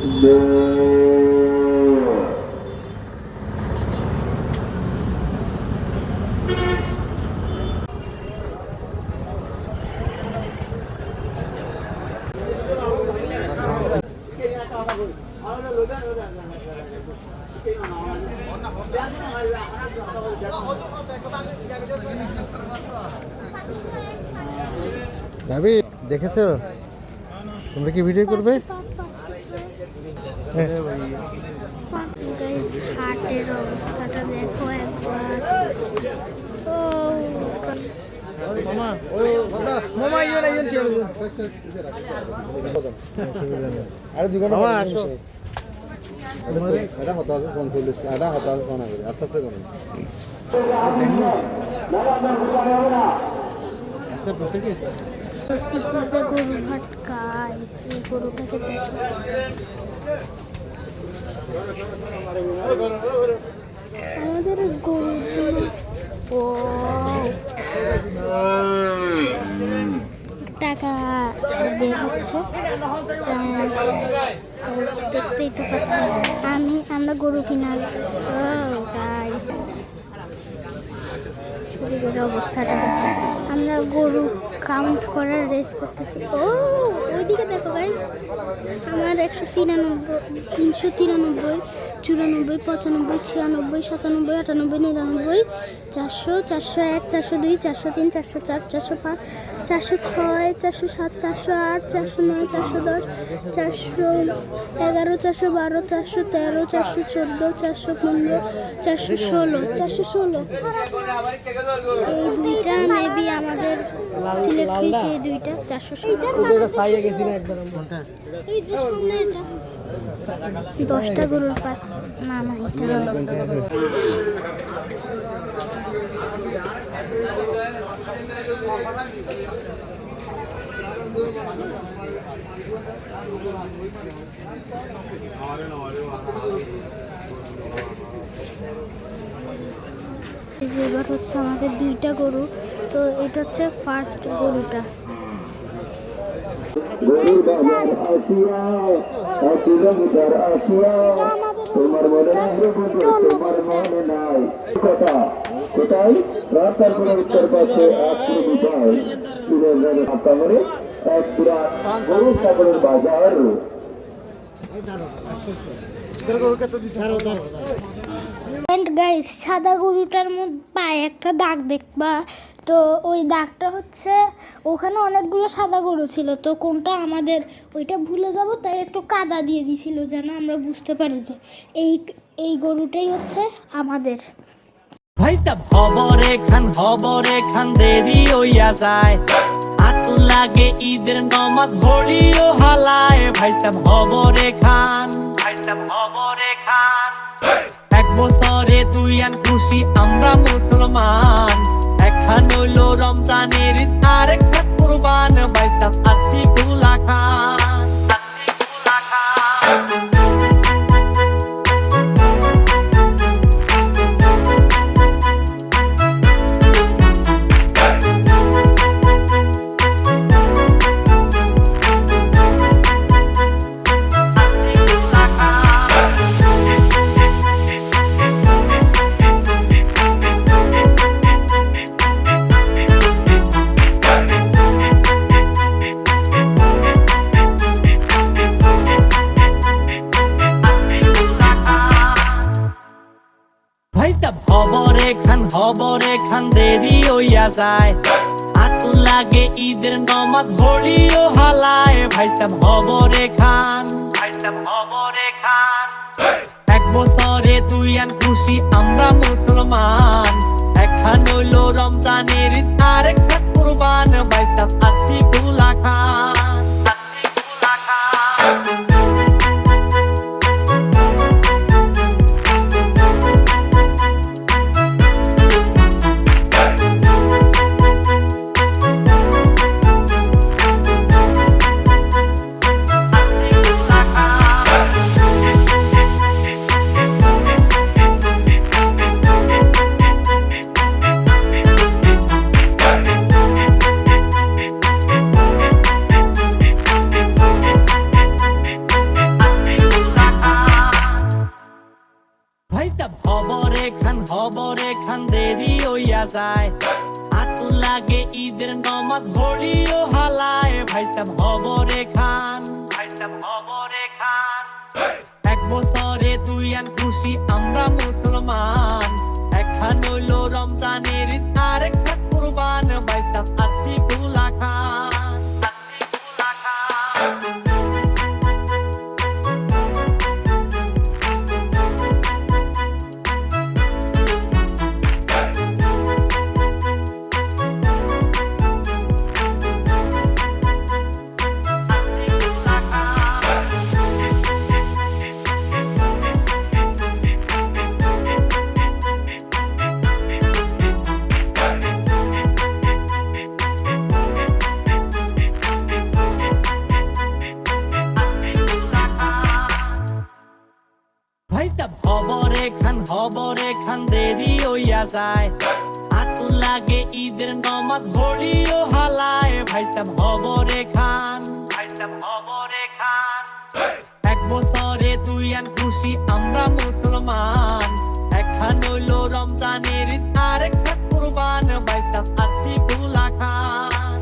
যাবি দেখেছো তোমরা কি ভিডিও করবে গাইস হাটের অবস্থাটা দেখো একবার মামা মামা ইয়ে না ইয়ে কি হলো আরে দোকানে মামা আসো এটা হতো 45 এটা হতো সোনা করে আস্তে আস্তে করুন আচ্ছা বলতে কি কিসমতে গরু ভাটকায় সেই গরুটাকে দেখো আমাদের গরুর জন্য টাকা বের হচ্ছে দেখতেই তো পাচ্ছি আমরা গরু কিনার শরীরের অবস্থাটা আমরা গরু কাউন্ট করার রেস করতেছি ওইদিকে দেখো গাইস আমার 193 393 94 95 96 97 98 99 400 401 402 403 404 405 406 407 408 409 410 411 412 413 414 415 416 এই দুইটা মেবি আমাদের সিলেক্ট হয়েছে এই দুইটা 10টা গরুর পাস মামা এটা এবার হচ্ছে আমাদের দুইটা গরু তো এটা হচ্ছে ফার্স্ট গরুটা গাইস সাদা গরুটার মধ্যে পায়ে একটা দাগ দেখবা তো ওই দাগটা হচ্ছে ওখানে অনেকগুলো সাদা গরু ছিল তো কোনটা আমাদের ওইটা ভুলে যাব তাই একটু কাদা দিয়ে দিছিল যেন আমরা বুঝতে পারি যে এই গরুটাই হচ্ছে আমাদের ভাইটা খবরে খান দেরি হইয়া যায় আতু লাগে ঈদের নমাজ ঘড়িও হালায় ভাইটা খবরে খান এক বছরে তুই আন খুশি আমরা মুসলমান একখান হইল রমজানের আরেক কুরবান ভাইটা আত্মি কুলা খান খবরে খান দেরি হইয়া যায় আতু লাগে ঈদের নমাজ ঘড়িও হালায় ভাইটা খবরে খান এক বছরে তুই আন খুশি আমরা মুসলমান একখান হইল রমজানের আরেক কুরবান ভাইটা আত্মি কুলা খান ভাইটা হবরে খান দেরি হইয়া যায় আতু লাগে ঈদের নমাজ ঘড়িও হালায় ভাইটা হবরে খান এক বছরে তুই আন খুশি আমরা মুসলমান একখান হইল রমজানের ঈদ আর একটা কুরবান ভাইটা আতিকুল্লাহ খান ভাইটা হবরে খান দেরি হইয়া যায় আতু লাগে ঈদের নমাজ ঘড়িও হালায় ভাইটা হবরে খান এক বছরে তুই আন খুশি আমরা মুসলমান একখান হইল রমজানের ঈদ আর একটা কুরবান ভাইটা আতিকুল্লাহ খান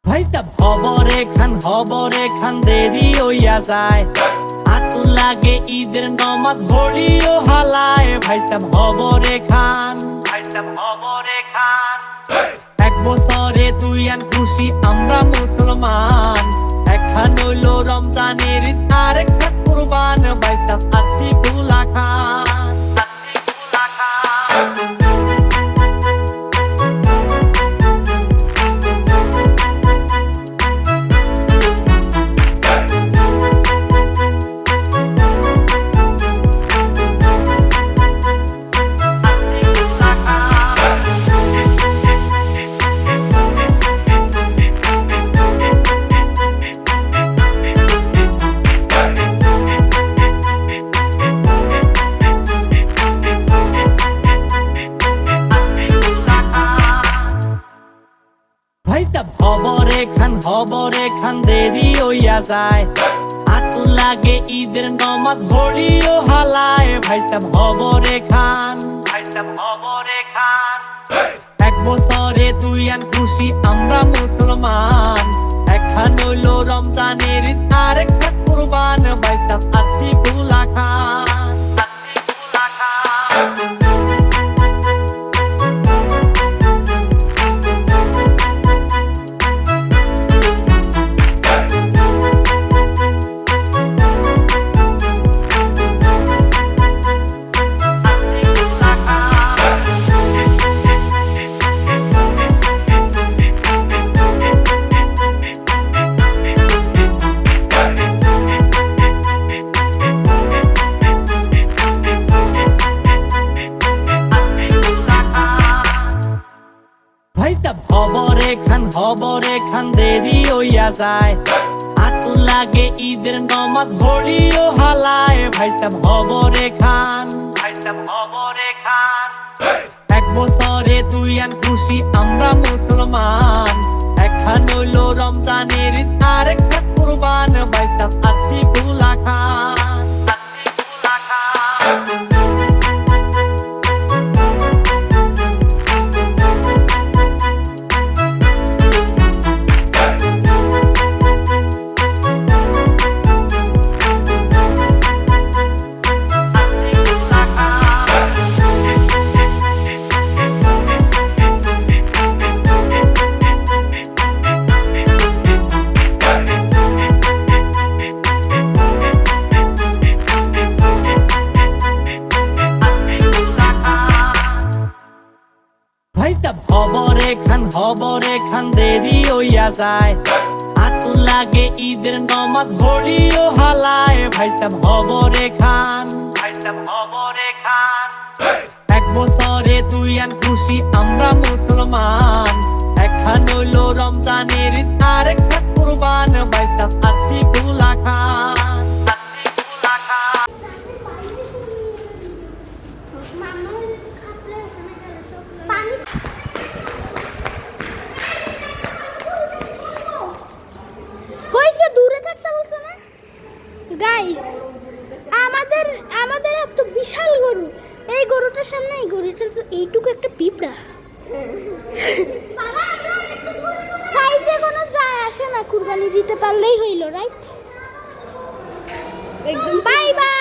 ভাইটা হবরে খান দেরি হইয়া যায় আতু লাগে ঈদের নমাজ ঘড়িও হালায় ভাইটা হবরে খান এক বছরে তুই আন খুশি আমরা মুসলমান একখান হইল রমজানের ঈদ আর একটা কুরবান ভাইটা আতিকুল্লাহ খান ভাইটা হবরে খান দেরি হইয়া যায় আতু লাগে ঈদের নমাজ ঘড়িও হালায় ভাইটা হবরে খান এক বছরে তুই আন খুশি আমরা মুসলমান একখান হইল রমজানের ঈদ আর একটা কুরবান ভাইটা আতিকুল্লাহ খান ভাইটা হবরে খান দেরি হইয়া যায় আতু লাগে ঈদের নমাজ ঘড়িও হালায় ভাইটা হবরে খান এক বছরে তুই আন খুশি আমরা মুসলমান একখান হইল রমজানের ঈদ আর একটা কুরবান ভাইটা আতিকুল্লাহ খান ভাইটা হবরে খান দেরি হইয়া যায় আতু লাগে ঈদের নমাজ ভরিও হালায় ভাইসাব হবরে খান এক বছরে তুই আন খুশি আমরা মুসলমান একখান হইলো রমজানের ঈদ আরেকটা কুরবান ভাইসাব আতিকুল্লাহ খান হয়েছে দূরে থাকতে বলছে না গাইস আমাদের এত বিশাল গরু এই গরুটার সামনে এই গরুটা তো এইটুকু একটা পিঁপড়া সাইজে কোনো যায় আসে না কুরবানি দিতে পারলেই হইল রাইট একদম বাই বাই